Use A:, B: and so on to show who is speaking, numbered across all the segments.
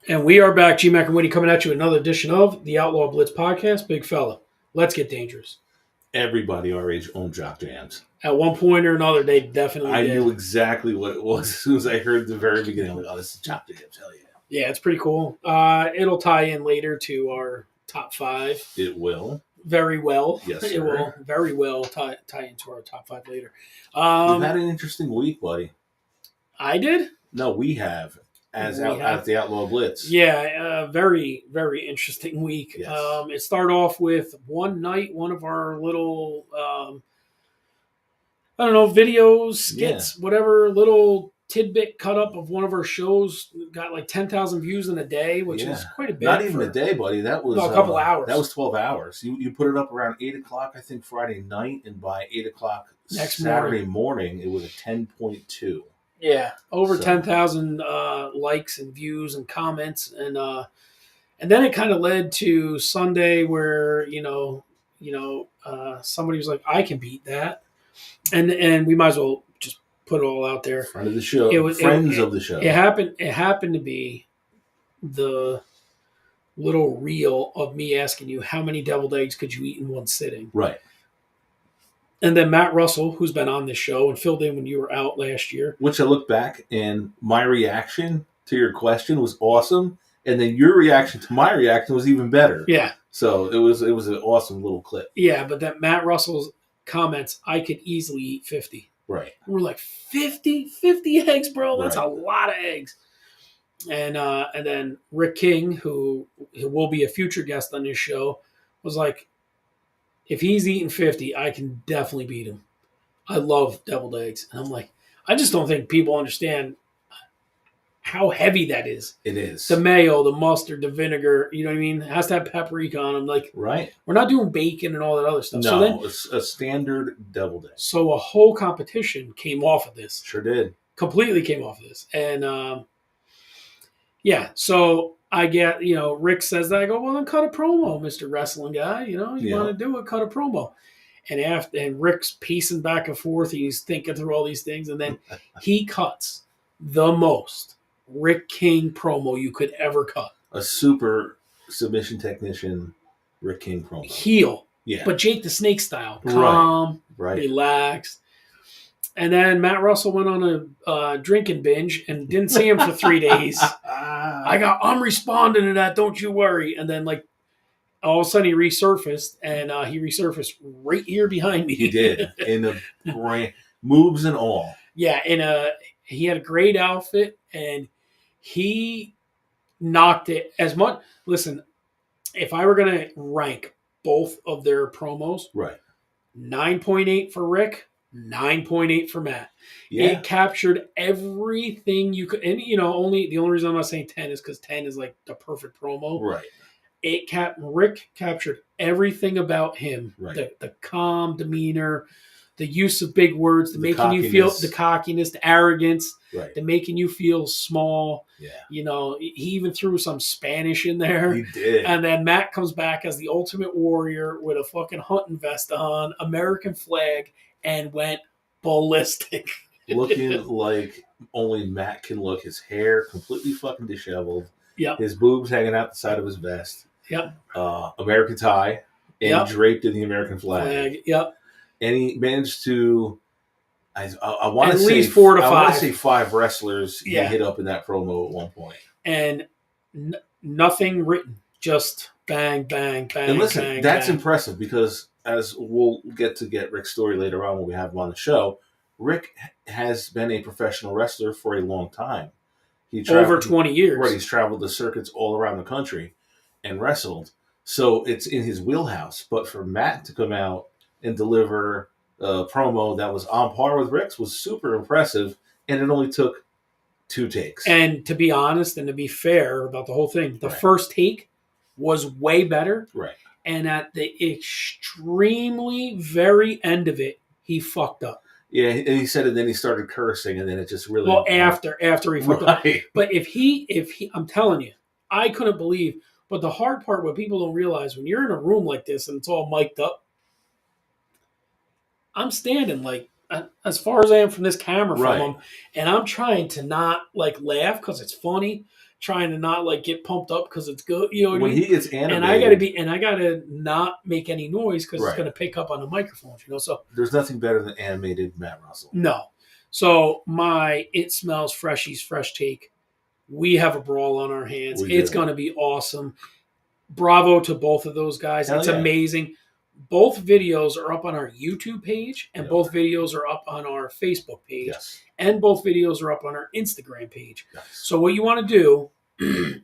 A: And we are back, G-Mac and Woody, coming at you with another edition of the Outlaw Blitz podcast. Big fella, let's get dangerous.
B: Everybody our age owned jock jams.
A: At one point or another, they definitely
B: I
A: did.
B: knew exactly what it was as soon as I heard the very beginning. I'm like, oh, this is jock jams. Hell yeah.
A: Yeah, it's pretty cool. It'll tie in later to our top five.
B: It will.
A: Very well.
B: Yes,
A: It
B: sir.
A: will very well tie into our top five later.
B: We've had an interesting week, buddy.
A: I did?
B: No, we have. At the Outlaw Blitz.
A: Yeah, very, very interesting week.
B: Yes.
A: It started off with one night, one of our little, videos, skits, whatever, little tidbit cut up of one of our shows got like 10,000 views in a day, which is quite a bit.
B: Not even a day, buddy. That was
A: a couple hours.
B: That was 12 hours. You put it up around 8 o'clock, I think, Friday night, and by 8 o'clock Saturday morning, it was a 10.2.
A: Yeah, over 10,000 likes and views and comments, and then it kind of led to Sunday where somebody was like, "I can beat that," and we might as well just put it all out there.
B: Friend of the show, friends of the show.
A: It happened to be the little reel of me asking you how many deviled eggs could you eat in one sitting,
B: right?
A: And then Matt Russell, who's been on this show and filled in when you were out last year.
B: Which I look back and my reaction to your question was awesome. And then your reaction to my reaction was even better.
A: Yeah.
B: So it was an awesome little clip.
A: Yeah, but that Matt Russell's comments, I could easily eat 50.
B: Right.
A: And we're like, 50 eggs, bro? That's a lot of eggs. And then Rick King, who will be a future guest on this show, was like, if he's eating 50, I can definitely beat him. I love deviled eggs. And I'm like, I just don't think people understand how heavy that is.
B: It is.
A: The mayo, the mustard, the vinegar, you know what I mean? It has to have paprika on them. Like,
B: right.
A: We're not doing bacon and all that other stuff.
B: No,
A: so then,
B: it's a standard deviled egg.
A: So a whole competition came off of this.
B: Sure did.
A: Completely came off of this. And, so I get, Rick says that. I go, well, then cut a promo, Mr. Wrestling Guy. You want to do it, cut a promo. And Rick's pacing back and forth. He's thinking through all these things. And then he cuts the most Rick King promo you could ever cut.
B: A super submission technician Rick King promo.
A: Heel.
B: Yeah.
A: But Jake the Snake style. Calm, relaxed. And then Matt Russell went on a drinking binge and didn't see him for 3 days. I'm responding to that, don't you worry. And then, all of a sudden he resurfaced, and he resurfaced right here behind me.
B: He did. In the brand, moves and all.
A: Yeah, he had a great outfit, and he knocked it as much. Listen, if I were going to rank both of their promos,
B: right,
A: 9.8 for Rick, 9.8 for Matt.
B: Yeah.
A: It captured everything you could, and the only reason I'm not saying 10 is because 10 is like the perfect promo.
B: Right.
A: Rick captured everything about him.
B: Right.
A: The calm demeanor, the use of big words, the making you feel the cockiness, the arrogance,
B: right,
A: the making you feel small.
B: Yeah.
A: He even threw some Spanish in there.
B: He did.
A: And then Matt comes back as the Ultimate Warrior with a fucking hunting vest on, American flag, and went ballistic.
B: Looking like only Matt can look. His hair completely fucking disheveled.
A: Yep.
B: His boobs hanging out the side of his vest.
A: Yep.
B: American tie. And draped in the American flag.
A: Yep.
B: And he managed to, I want to say,
A: at least 4 to 5.
B: I want to say 5 wrestlers he hit up in that promo at one point.
A: And nothing written. Just bang, bang, bang,
B: and listen,
A: bang,
B: that's
A: bang.
B: impressive because as we'll get Rick's story later on when we have him on the show, Rick has been a professional wrestler for a long time.
A: Over 20 years.
B: Right, he's traveled the circuits all around the country and wrestled. So it's in his wheelhouse. But for Matt to come out and deliver a promo that was on par with Rick's was super impressive, and it only took 2 takes.
A: And to be honest and to be fair about the whole thing, the first take was way better.
B: Right.
A: And at the extremely very end of it, he fucked up.
B: Yeah, and he said it, and then he started cursing, and then it just really...
A: Well, after he fucked up. But if he, I'm telling you, I couldn't believe. But the hard part, what people don't realize, when you're in a room like this and it's all mic'd up, I'm standing as far as I am from this camera from him, and I'm trying to not laugh because it's funny, trying to not like get pumped up because it's good. You know what I
B: When
A: mean?
B: he gets animated,
A: And I gotta not make any noise because it's
B: Right.
A: gonna pick up on the microphones. So
B: there's nothing better than animated Matt Russell.
A: no. So my It Smells Freshies fresh take. We have a brawl on our hands. It's gonna be awesome. Bravo to both of those guys.
B: Hell
A: it's
B: yeah.
A: amazing. Both videos are up on our YouTube page, and
B: Yeah.
A: both videos are up on our Facebook page,
B: Yes.
A: and both videos are up on our Instagram page.
B: Yes.
A: So what you want to do,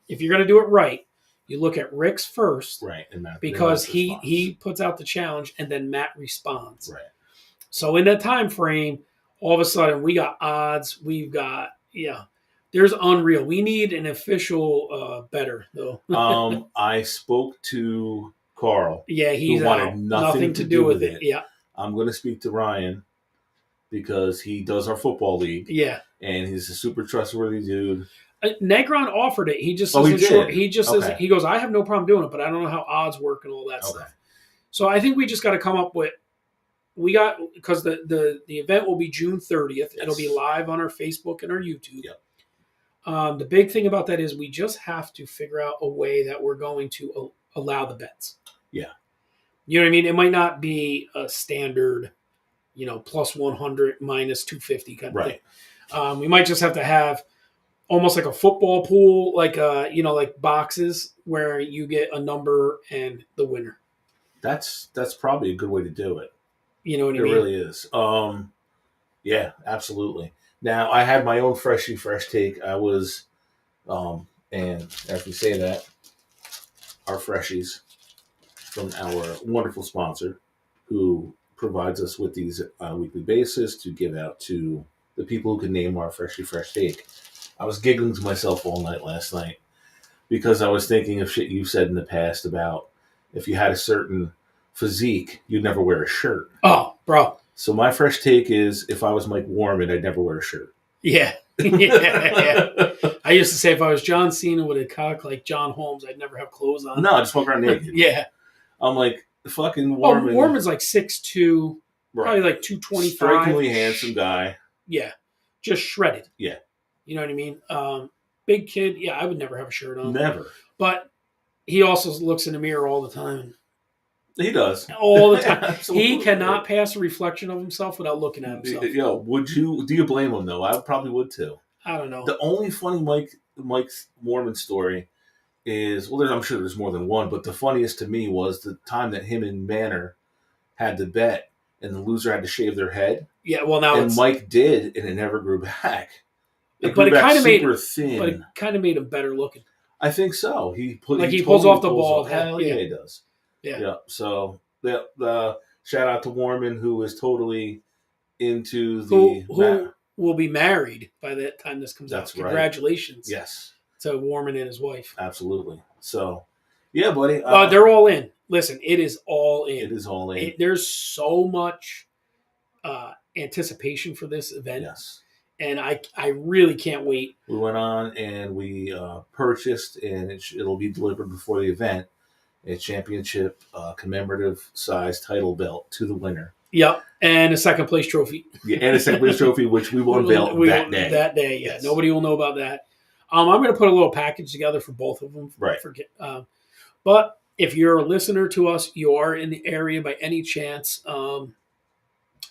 A: if you're going to do it right, you look at Rick's first,
B: Right, and Matt,
A: because
B: then Matt
A: he puts out the challenge, and then Matt responds.
B: right.
A: So in that time frame, all of a sudden we got odds. We've got there's unreal. We need an official better though.
B: I spoke to Carl.
A: Yeah, he's
B: who wanted
A: out.
B: Nothing to do with it.
A: Yeah.
B: I'm going to speak to Ryan because he does our football league.
A: Yeah.
B: And he's a super trustworthy dude.
A: Negron offered it. He just
B: he
A: sure.
B: did?
A: He just says, he goes, I have no problem doing it, but I don't know how odds work and all that stuff. So I think we just got to come up with. Because the event will be June 30th. Yes. It'll be live on our Facebook and our YouTube.
B: Yep.
A: The big thing about that is we just have to figure out a way that we're going to allow the bets.
B: Yeah.
A: You know what I mean? It might not be a standard, plus 100, minus 250 kind of thing. We might just have to have almost like a football pool, like like boxes where you get a number and the winner.
B: That's probably a good way to do it.
A: You know what I mean?
B: It really is. Yeah, absolutely. Now I had my own fresh take. I was, and as we say that, our freshies from our wonderful sponsor, who provides us with these on a weekly basis to give out to the people who can name our fresh take. I was giggling to myself all night last night because I was thinking of shit you've said in the past about if you had a certain physique, you'd never wear a shirt.
A: Oh, bro.
B: So my fresh take is, if I was Mike Warman, I'd never wear a shirt.
A: Yeah. Yeah. I used to say if I was John Cena with a cock like John Holmes, I'd never have clothes on.
B: No, I just walk around naked.
A: Yeah.
B: I'm like, fucking Warman.
A: Warman's like 6'2", probably like 225.
B: Strikingly handsome guy.
A: Yeah. Just shredded.
B: Yeah.
A: You know what I mean? Big kid. Yeah, I would never have a shirt on.
B: Never.
A: But he also looks in the mirror all the time.
B: He does.
A: All the time. He cannot pass a reflection of himself without looking at himself.
B: Yo, do you blame him, though? I probably would, too.
A: I don't know.
B: The only funny Mike Warman story is, well, I'm sure there's more than one, but the funniest to me was the time that him and Manor had the bet, and the loser had to shave their head.
A: Yeah, well, now
B: and Mike did, and it never grew back.
A: It kind of
B: thin.
A: But it kind of made him better looking.
B: I think so. He
A: pulls off the bald head.
B: Hell yeah, he does. Yeah. So shout out to Warman, who is totally into the
A: who will be married by the time this comes out.
B: Right.
A: Congratulations.
B: Yes.
A: To Warman and his wife.
B: Absolutely. So, yeah, buddy.
A: They're all in. Listen, it is all in.
B: It is all in.
A: There's so much anticipation for this event.
B: Yes.
A: And I really can't wait.
B: We went on and we purchased, and it'll be delivered before the event, a championship commemorative size title belt to the winner.
A: Yep, and a second place trophy.
B: Yeah, and a second place trophy, which we will unveil that day.
A: That day, yeah. Yes. Nobody will know about that. I'm going to put a little package together for both of them.
B: Right.
A: But if you're a listener to us, you are in the area by any chance,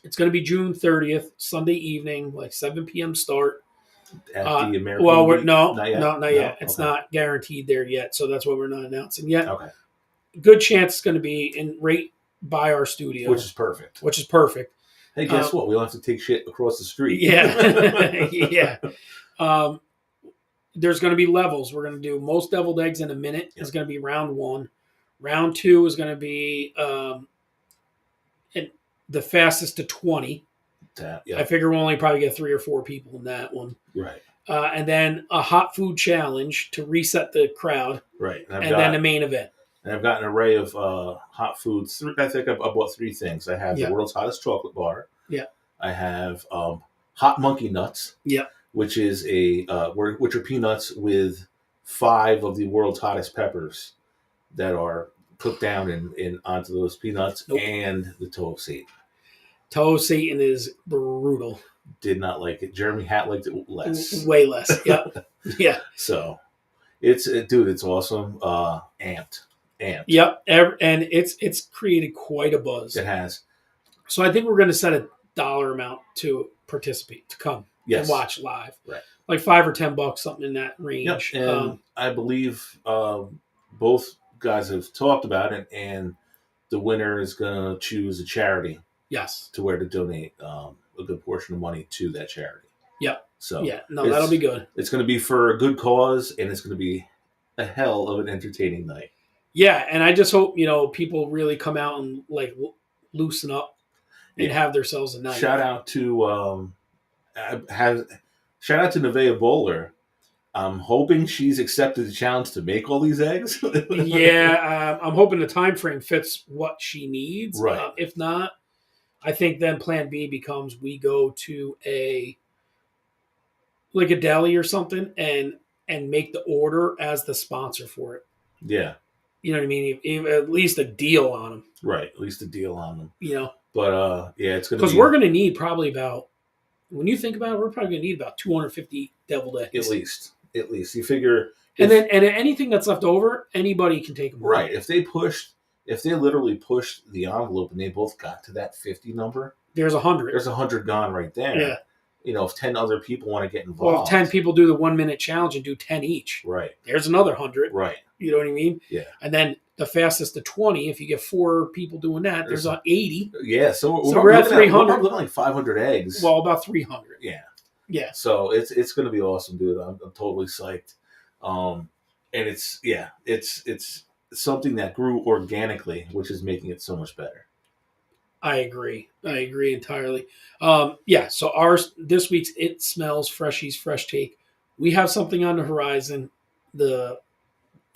A: it's going to be June 30th, Sunday evening, like 7 p.m. start.
B: At the American
A: League?
B: Not yet.
A: Not yet. It's not guaranteed there yet, so that's why we're not announcing yet.
B: Okay.
A: Good chance it's going to be right by our studio.
B: Which is perfect.
A: Hey,
B: guess what? We don't have to take shit across the street.
A: Yeah. Yeah. There's going to be levels. We're going to do most deviled eggs in a minute. It's going to be round 1. Round 2 is going to be the fastest to 20. I figure we'll only probably get 3 or 4 people in that one.
B: Right.
A: And then a hot food challenge to reset the crowd.
B: Right.
A: And then the main event.
B: And I've got an array of hot foods. I think I bought 3 things. I have the world's hottest chocolate bar.
A: Yeah.
B: I have hot monkey nuts.
A: Yeah.
B: Which is which are peanuts with 5 of the world's hottest peppers that are cooked down in onto those peanuts, and the toe of Satan.
A: Toe of Satan is brutal.
B: Did not like it. Jeremy Hatt liked it less.
A: Way less. Yeah. Yeah.
B: So, Dude, it's awesome. Amped.
A: Yep, and it's created quite a buzz.
B: It has.
A: So I think we're going to set a dollar amount to participate, to come and
B: Yes.
A: watch live,
B: Right.
A: like $5 or $10, something in that range.
B: Yep. And I believe both guys have talked about it, and the winner is going to choose a charity.
A: Yes.
B: To where to donate a good portion of money to that charity.
A: Yep.
B: So
A: yeah, no, that'll be good.
B: It's going to be for a good cause, and it's going to be a hell of an entertaining night.
A: Yeah, and I just hope people really come out and like loosen up and have themselves a night.
B: Shout out to Nevaeh Bowler. I'm hoping she's accepted the challenge to make all these eggs.
A: Yeah, I'm hoping the time frame fits what she needs.
B: Right.
A: If not, I think then Plan B becomes we go to a deli or something and make the order as the sponsor for it.
B: Yeah.
A: You know what I mean? At least a deal on them.
B: Right. At least a deal on them.
A: But
B: yeah, it's going
A: to because we're going to need probably about, when you think about it, we're probably going to need about 250 deviled eggs.
B: At least you figure.
A: And anything that's left over, anybody can take them.
B: Right. If they literally pushed the envelope and they both got to that 50 number,
A: there's 100.
B: There's 100 gone right there.
A: Yeah.
B: If 10 other people want to get involved.
A: Well, if 10 people do the 1 minute challenge and do 10 each.
B: Right.
A: There's another 100.
B: Right.
A: You know what I mean?
B: Yeah.
A: And then the fastest to 20, if you get 4 people doing that, there's 80.
B: Yeah. So
A: we're at 300.
B: We're looking like 500 eggs.
A: Well, about 300.
B: Yeah.
A: Yeah.
B: So it's going to be awesome, dude. I'm totally psyched. And it's something that grew organically, which is making it so much better.
A: I agree entirely. So this week's It Smells Freshies Fresh Take. We have something on the horizon. The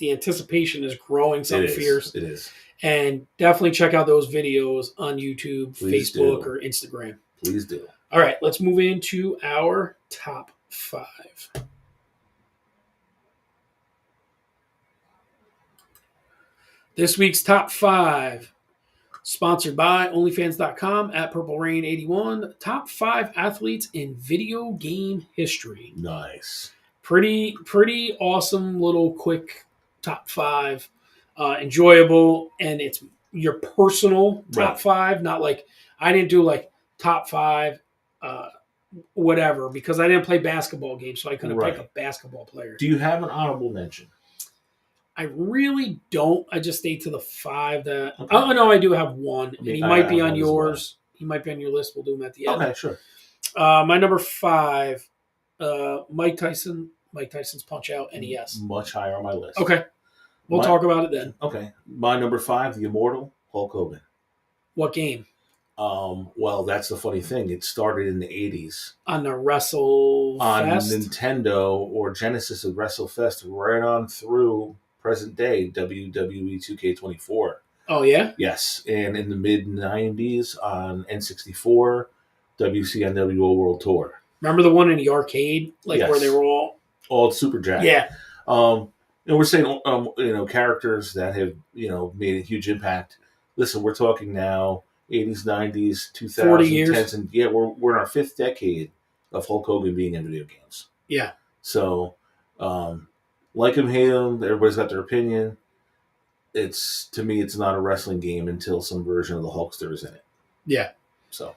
A: anticipation is growing fierce.
B: It is.
A: And definitely check out those videos on YouTube,
B: Please
A: Facebook,
B: do.
A: or Instagram.
B: Please do.
A: All right, let's move into our top 5. This week's top 5, sponsored by OnlyFans.com at Purple Rain 81. Top 5 athletes in video game history.
B: Nice.
A: Pretty awesome little quick top 5. Enjoyable, and it's your personal top 5. Not like I didn't do like top 5, whatever, because I didn't play basketball games, so I couldn't pick a basketball player.
B: Do you have an honorable mention?
A: I really don't. I just stay to the 5 that. Okay. Oh no, I do have one, and he might be on yours. Well. He might be on your list. We'll do him at the end.
B: Okay, sure.
A: My number 5, Mike Tyson. Mike Tyson's Punch Out NES.
B: Much higher on my list.
A: Okay, we'll talk about it then.
B: Okay, my number 5, the immortal Hulk Hogan.
A: What game?
B: Well, that's the funny thing. It started in the 80s.
A: On the WrestleFest?
B: On Nintendo or Genesis of WrestleFest, right on through present day WWE 2K24.
A: Oh, yeah?
B: Yes. And in the mid-90s on N64, WCNWO World Tour.
A: Remember the one in the arcade? Where they were
B: all super jacked.
A: Yeah.
B: And we're saying, characters that have, made a huge impact. Listen, we're talking now 80s, 90s, 2000s,
A: 40 years.
B: 10s, and we're in our 5th decade of Hulk Hogan being in video games.
A: Yeah.
B: So, like him, hate him, everybody's got their opinion. To me, it's not a wrestling game until some version of the Hulkster is in it.
A: Yeah.
B: So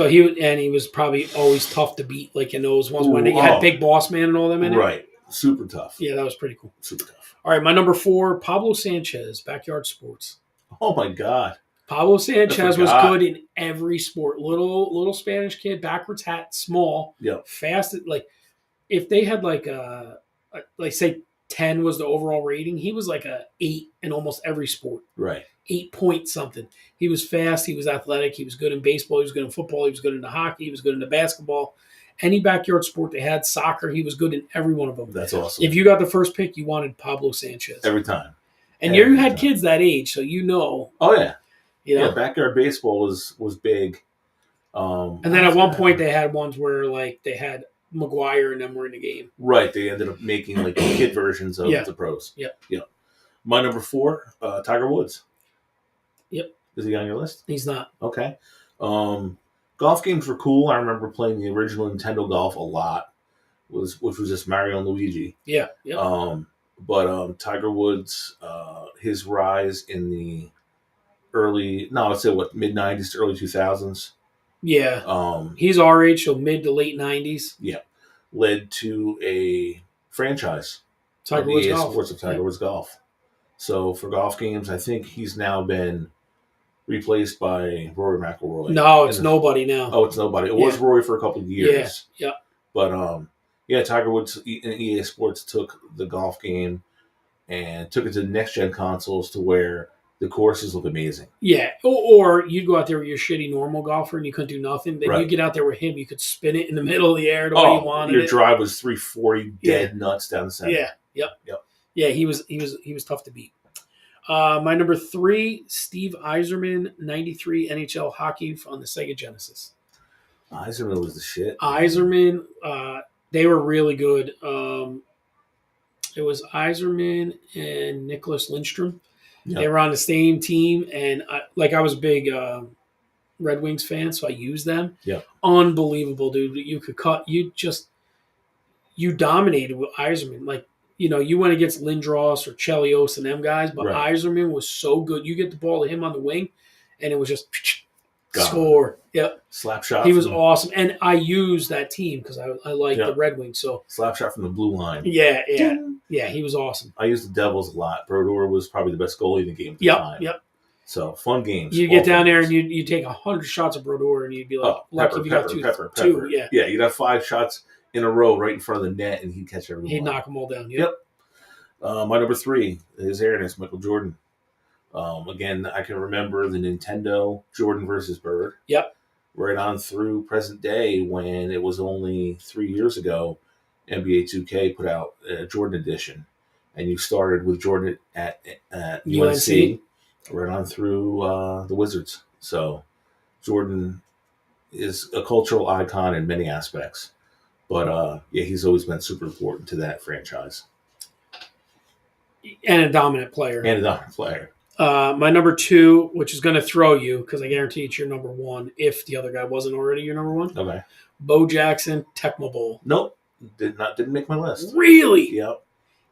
A: he was probably always tough to beat, like in those ones when you had Big Boss Man and all them in it.
B: Right. Super tough.
A: Yeah, that was pretty cool.
B: Super tough.
A: All right, my number 4, Pablo Sanchez, Backyard Sports.
B: Oh my God.
A: Pablo Sanchez was good in every sport. Little Spanish kid, backwards hat, small, fast. Like if they had say 10 was the overall rating, he was like a 8 in almost every sport.
B: Right.
A: 8 point something. He was fast. He was athletic. He was good in baseball. He was good in football. He was good in the hockey. He was good in the basketball. Any backyard sport they had, soccer, he was good in every one of them.
B: That's awesome.
A: If you got the first pick, you wanted Pablo Sanchez.
B: Every time.
A: And you had kids that age, so you know.
B: Oh, yeah.
A: Yeah,
B: backyard baseball was big.
A: And then at one point they had ones where they had McGuire and them were in the game.
B: Right. They ended up making kid versions of the pros.
A: Yep.
B: My number 4, Tiger Woods.
A: Yep.
B: Is he on your list?
A: He's not.
B: Okay. Golf games were cool. I remember playing the original Nintendo Golf a lot, which was just Mario and Luigi.
A: Yeah. Yep.
B: But Tiger Woods, his rise in the I'd say mid '90s to early 2000s.
A: Yeah.
B: Um,
A: He's our age, so mid to late 90s.
B: yeah, led to a franchise
A: Tiger
B: of
A: Woods
B: EA
A: Golf.
B: Sports of Tiger Woods Golf. So for golf games, I think he's now been replaced by Rory McIlroy.
A: No, it's nobody now.
B: Oh, it's nobody. It was Rory for a couple of years.
A: Yeah.
B: But Tiger Woods and EA Sports took the golf game and took it to the next gen consoles to where the courses look amazing.
A: Yeah, or you'd go out there with your shitty normal golfer and you couldn't do nothing. Then you get out there with him, you could spin it in the middle of the air the way you wanted.
B: Your drive was 340 dead nuts down the center.
A: Yeah, yep. Yeah, he was tough to beat. My number 3, Steve Yzerman, 93 NHL hockey on the Sega Genesis.
B: Yzerman was the shit.
A: Yzerman, they were really good. It was Yzerman and Nicholas Lindstrom. Yep. They were on the same team, and I was a big Red Wings fan, so I used them.
B: Yeah,
A: unbelievable, dude. You could cut. You dominated with Yzerman. Like, you went against Lindros or Chelios and them guys, but Yzerman was so good. You get the ball to him on the wing, and it was just score. Yep.
B: Slap shot.
A: He was awesome. And I used that team because I like the Red Wings. So
B: slap shot from the blue line.
A: Yeah. Yeah, he was awesome.
B: I used the Devils a lot. Brodeur was probably the best goalie in the game at the time. Yep. So fun games.
A: You get down there and you take 100 shots of Brodeur and you'd be like, lucky if you got two. Yeah.
B: Yeah, you'd have 5 shots in a row right in front of the net and he'd catch everyone.
A: He'd knock them all down.
B: Yep. My number 3 is Ernest Michael Jordan. Again, I can remember the Nintendo Jordan versus Bird.
A: Yep.
B: Right on through present day when it was only 3 years ago, NBA 2K put out a Jordan edition. And you started with Jordan at UNC, right on through the Wizards. So Jordan is a cultural icon in many aspects. But, he's always been super important to that franchise.
A: And a dominant player. My number 2, which is going to throw you, because I guarantee it's your number 1, if the other guy wasn't already your number 1.
B: Okay.
A: Bo Jackson, Tecmo Bowl.
B: Nope. Didn't make my list.
A: Really?
B: Yep.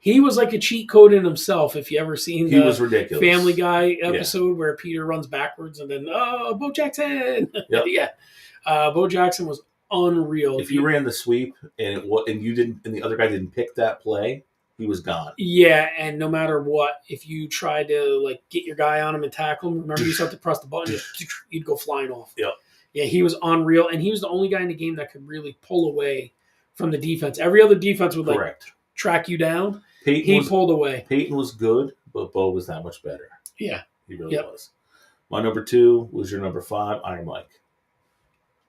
A: He was like a cheat code in himself. If you ever seen
B: he was ridiculous.
A: Family Guy episode where Peter runs backwards and then, Bo Jackson. Yep. Yeah. Bo Jackson was unreal.
B: If you ran the sweep and the other guy didn't pick that play, he was gone.
A: Yeah, and no matter what, if you tried to get your guy on him and tackle him, remember you just have to press the button, you'd go flying off.
B: Yep.
A: Yeah, he was unreal, and he was the only guy in the game that could really pull away from the defense. Every other defense would track you down. He pulled away.
B: Peyton was good, but Bo was that much better.
A: Yeah.
B: He really was. My number 2 was your number 5, Iron Mike.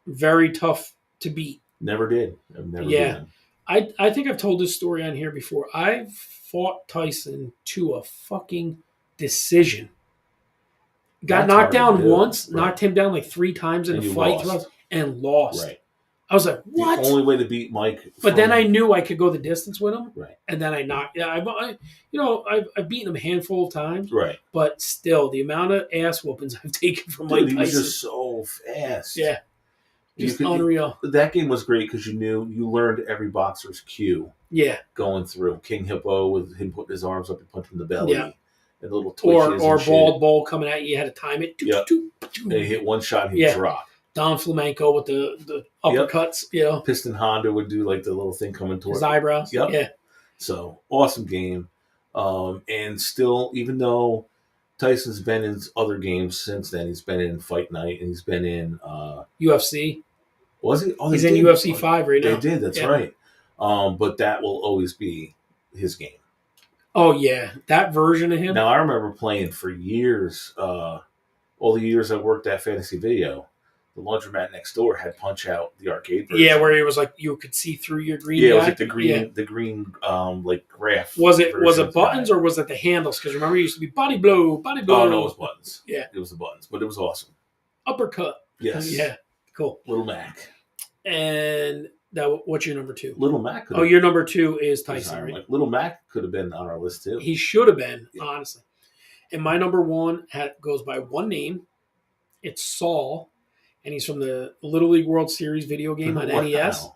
A: Very tough to beat.
B: Never did. I've never beat him.
A: I think I've told this story on here before. I fought Tyson to a fucking decision. Got knocked down once, knocked him down 3 times in a fight, and lost. Right. I was like, what?
B: The only way to beat Mike.
A: But then I knew I could go the distance with him.
B: Right.
A: And then I knocked. Yeah, I've beaten him a handful of times.
B: Right.
A: But still, the amount of ass whoopings I've taken from Mike Tyson.
B: He was just so fast.
A: Yeah. Unreal.
B: That game was great because you learned every boxer's cue.
A: Yeah.
B: Going through King Hippo with him putting his arms up and punching the belly.
A: Yeah.
B: And the little twitches
A: or bald bull coming at you. You had to time it.
B: Yep. And he hit one shot and he'd drop.
A: Don Flamenco with the uppercuts.
B: Yep. Piston Honda would do the little thing coming towards
A: his eyebrows.
B: Yep.
A: Yeah.
B: So awesome game. And still, even though Tyson's been in other games since then, he's been in Fight Night and he's been in
A: UFC.
B: Was he? Oh,
A: he's in UFC 5 right now.
B: They did. That's right. But that will always be his game.
A: Oh yeah, that version of him.
B: Now I remember playing for years. All the years I worked at Fantasy Video, the laundromat next door had Punch Out, the arcade version.
A: Yeah, where it was you could see through your green.
B: Yeah, it was the green graph.
A: Was it buttons or was it the handles? Because remember, it used to be body blow.
B: Oh no, it was buttons.
A: Yeah,
B: it was the buttons, but it was awesome.
A: Uppercut.
B: Yes.
A: Yeah. Cool.
B: Little Mac.
A: And what's your number 2?
B: Little Mac.
A: Your number 2 is Tyson. Right?
B: Little Mac could have been on our list too.
A: He should have been, honestly. And my number 1 goes by one name. It's Saul, and he's from the Little League World Series video game on NES.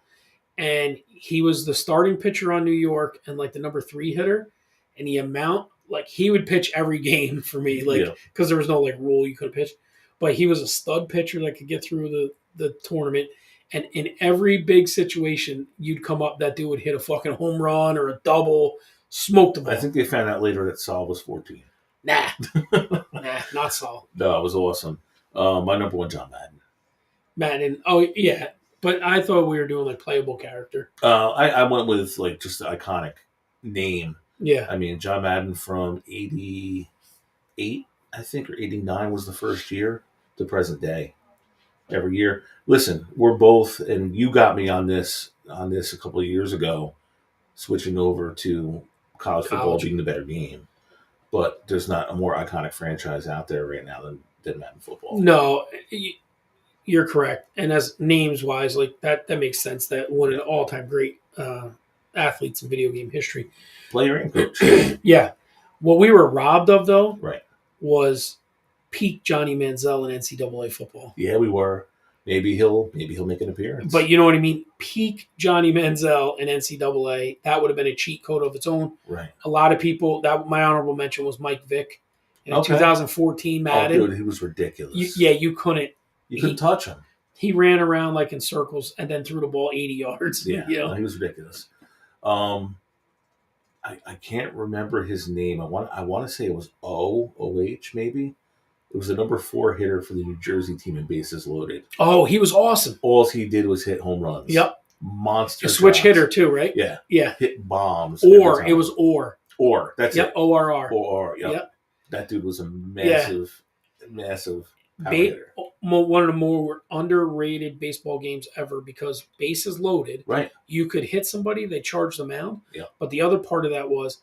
A: And he was the starting pitcher on New York and the number 3 hitter. and the amount, like, he would pitch every game for me, like,
B: Yeah.
A: because there was no, like, rule you could pitch. But he was a stud pitcher that could get through the tournament. And in every big situation, you'd come up, that dude would hit a fucking home run or a double, smoke the ball.
B: I think they found out later that Saul was 14.
A: Nah, not Saul.
B: No, it was awesome. My number one, John Madden.
A: Madden. Oh, yeah. But I thought we were doing, like, playable character.
B: I went with, like, just the iconic name.
A: Yeah.
B: I mean, John Madden from 88, I think, or 89 was the first year to present day. Every year. Listen, we're both, and you got me on this a couple of years ago, switching over to college football being the better game. But there's not a more iconic franchise out there right now than Madden football.
A: No, you're correct. And as names wise, like that makes sense. That one of the all time great athletes in video game history.
B: Player and coach.
A: Yeah. What we were robbed of, though,
B: Right.
A: was peak Johnny Manziel in NCAA football.
B: Yeah, we were. Maybe he'll make an appearance.
A: But you know what I mean? Peak Johnny Manziel in NCAA, that would have been a cheat code of its own.
B: Right.
A: A lot of people, my honorable mention was Mike Vick in 2014 Madden.
B: Oh, dude, he was ridiculous.
A: You couldn't.
B: You couldn't touch him.
A: He ran around like in circles and then threw the ball 80 yards.
B: Yeah,
A: You know?
B: he was ridiculous. I can't remember his name. I want to say it was O-O-H maybe. It was the number 4 hitter for the New Jersey team in bases loaded.
A: Oh, he was awesome.
B: All he did was hit home runs.
A: Yep.
B: Monster.
A: A switch
B: shots.
A: hitter too, right?
B: Yeah.
A: Yeah.
B: Hit bombs.
A: Or it was Or.
B: Or that's
A: yep.
B: it.
A: ORR.
B: Or yep. That dude was a massive power hitter.
A: One of the more underrated baseball games ever because bases loaded.
B: Right.
A: You could hit somebody, they charge the mound.
B: Yeah.
A: But the other part of that was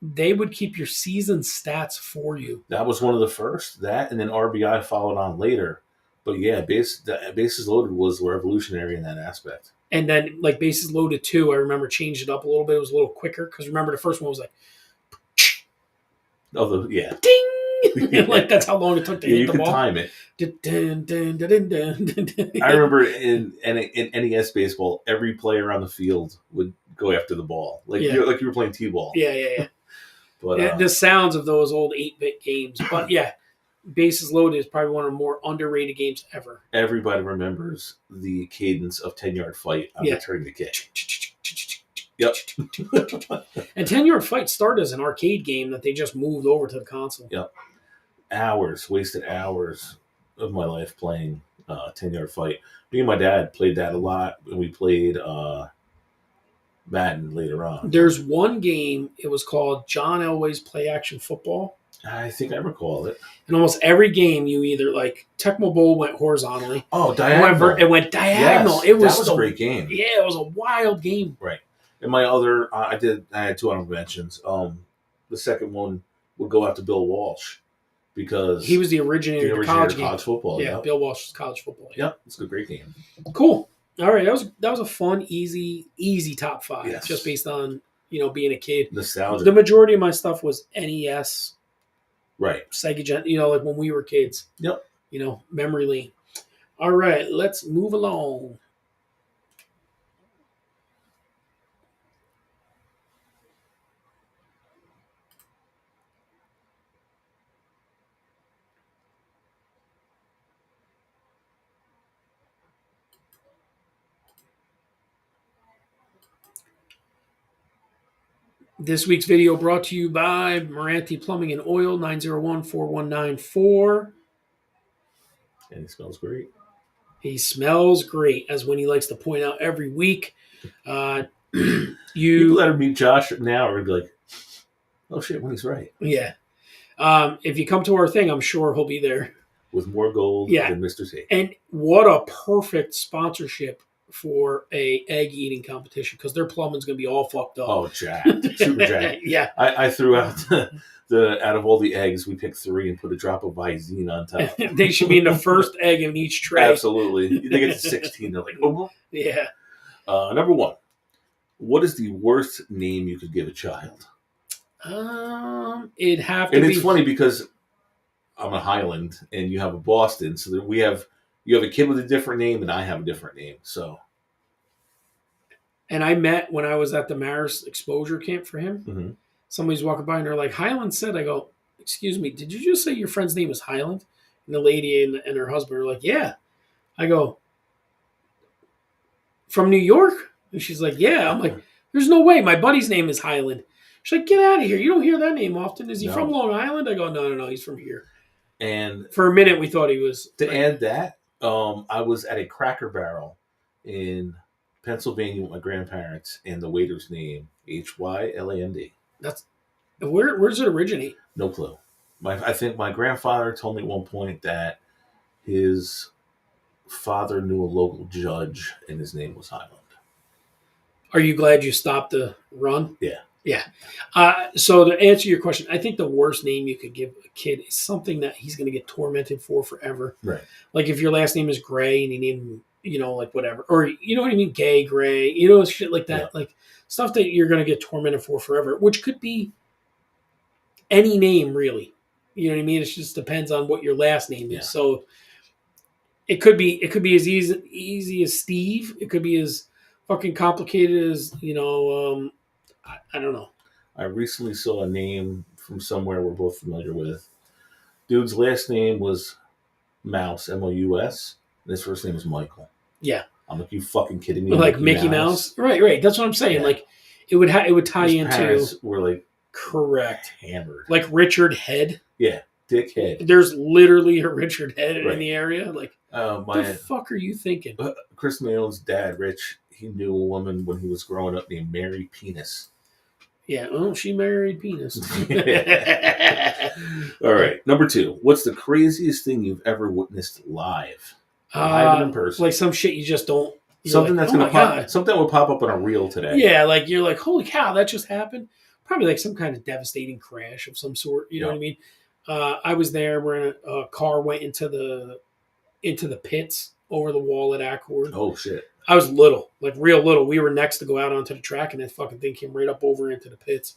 A: they would keep your season stats for you.
B: That was one of the first. That and then RBI followed on later. But yeah, bases loaded was revolutionary in that aspect.
A: And then like bases loaded too, I remember changed it up a little bit. It was a little quicker because remember the first one was like, ding, like that's how long it took to hit the ball.
B: You could time it. I remember in NES baseball, every player on the field would go after the ball, like you were playing t-ball.
A: Yeah. But the sounds of those old 8-bit games, but yeah. Bases Loaded is probably one of the more underrated games ever.
B: Everybody remembers the cadence of 10-yard fight on returning the kick. Yep.
A: And 10-yard fight started as an arcade game that they just moved over to the console.
B: Yep. Wasted hours of my life playing 10-yard fight. Me and my dad played that a lot, and we played Madden later on.
A: There's one game, it was called John Elway's Play Action Football.
B: I think I recall it.
A: In almost every game, you either like Tecmo Bowl went horizontally.
B: Oh, diagonal.
A: It went diagonal.
B: Yes, that was a great game.
A: Yeah, it was a wild game.
B: Right. And my other, I had 2 honorable mentions. The second one would go out to Bill Walsh because
A: he was the originator of college
B: football.
A: Yeah, Bill Walsh was college football.
B: Yep, it's a great game.
A: Cool. All right, that was a fun, easy top 5.
B: Yes.
A: Just based on being a kid.
B: Nostalgia.
A: The majority of my stuff was NES.
B: Right.
A: Sega Gen, like when we were kids.
B: Yep.
A: Memory lane. All right, let's move along. This week's video brought to you by Moranti Plumbing and Oil, 901-4194.
B: And he smells great.
A: He smells great, as Winnie likes to point out every week.
B: You let him meet Josh now, or be like, oh shit, Winnie's right.
A: Yeah. If you come to our thing, I'm sure he'll be there.
B: With more gold than Mr. T.
A: And what a perfect sponsorship for a egg eating competition, because their plumbing's going to be all fucked up.
B: Oh, jacked. Super jacked.
A: Yeah.
B: I threw out out of all the eggs, we picked 3 and put a drop of Visine on top.
A: They should be in the first egg in each tray.
B: Absolutely. They get to 16, they're like, oh.
A: Yeah.
B: Number 1. What is the worst name you could give a child?
A: It'd have to be...
B: And it's funny because I'm a Highland and you have a Boston, so that you have a kid with a different name and I have a different name. So,
A: and I met when I was at the Maris exposure camp for him.
B: Mm-hmm.
A: somebody's walking by and they're like, Highland said, I go, excuse me, did you just say your friend's name is Highland? And the lady and her husband are like, yeah. I go, from New York? And she's like, yeah. I'm like, there's no way. My buddy's name is Highland. She's like, get out of here. You don't hear that name often. Is he from Long Island? I go, no. He's from here.
B: And
A: for a minute, we thought he was.
B: To add that, I was at a Cracker Barrel in Pennsylvania with my grandparents, and the waiter's name, Hyland.
A: That's where does it originate?
B: No clue. I think my grandfather told me at one point that his father knew a local judge, and his name was Highland.
A: Are you glad you stopped the run?
B: Yeah.
A: Yeah. So to answer your question, I think the worst name you could give a kid is something that he's going to get tormented for forever.
B: Right.
A: Like if your last name is Gray and you name him, like whatever, or you know what I mean, Gay, Gray, shit like that, like stuff that you're going to get tormented for forever, which could be any name really. You know what I mean? It just depends on what your last name is. Yeah. So it could be as easy as Steve. It could be as fucking complicated as I don't know.
B: I recently saw a name from somewhere we're both familiar with. Dude's last name was Mouse, Mous, and his first name was Michael.
A: Yeah.
B: I'm like, you fucking kidding me?
A: Like Mickey Mouse? Right. That's what I'm saying. Yeah. Like, it would tie
B: his
A: into.
B: Parents were like,
A: correct,
B: hammered.
A: Like Richard Head.
B: Yeah, Dick Head.
A: There's literally a Richard Head in the area. Like, what the fuck are you thinking?
B: Chris Mayone's dad, Rich, he knew a woman when he was growing up named Mary Penis.
A: Yeah, well, she married Penis.
B: All right, number 2. What's the craziest thing you've ever witnessed live? Live and in person.
A: Like some shit you just don't.
B: Something that's going to pop. God. Something that would pop up on a reel today.
A: Yeah, like you're like, holy cow, that just happened. Probably like some kind of devastating crash of some sort. You know what I mean? I was there when a car went into the pits over the wall at Accord.
B: Oh shit.
A: I was little, like real little. We were next to go out onto the track, and that fucking thing came right up over into the pits.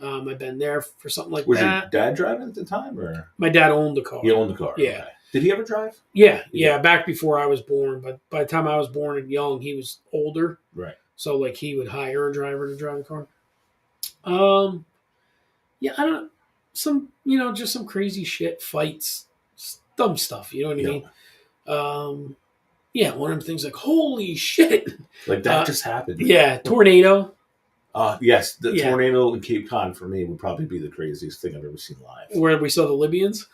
A: I've been there for something like that. Was
B: your dad driving at the time, or
A: my dad owned the car?
B: He owned the car.
A: Yeah.
B: Okay. Did he ever drive?
A: Yeah. Back before I was born, but by the time I was born and young, he was older.
B: Right.
A: So like he would hire a driver to drive the car. Yeah, I don't. Just some crazy shit, fights, dumb stuff. You know what I mean? Yeah, one of the things like, holy shit.
B: Like that just happened.
A: Yeah, tornado.
B: Yes, the tornado in Cape Cod for me would probably be the craziest thing I've ever seen live.
A: Where we saw the Libyans?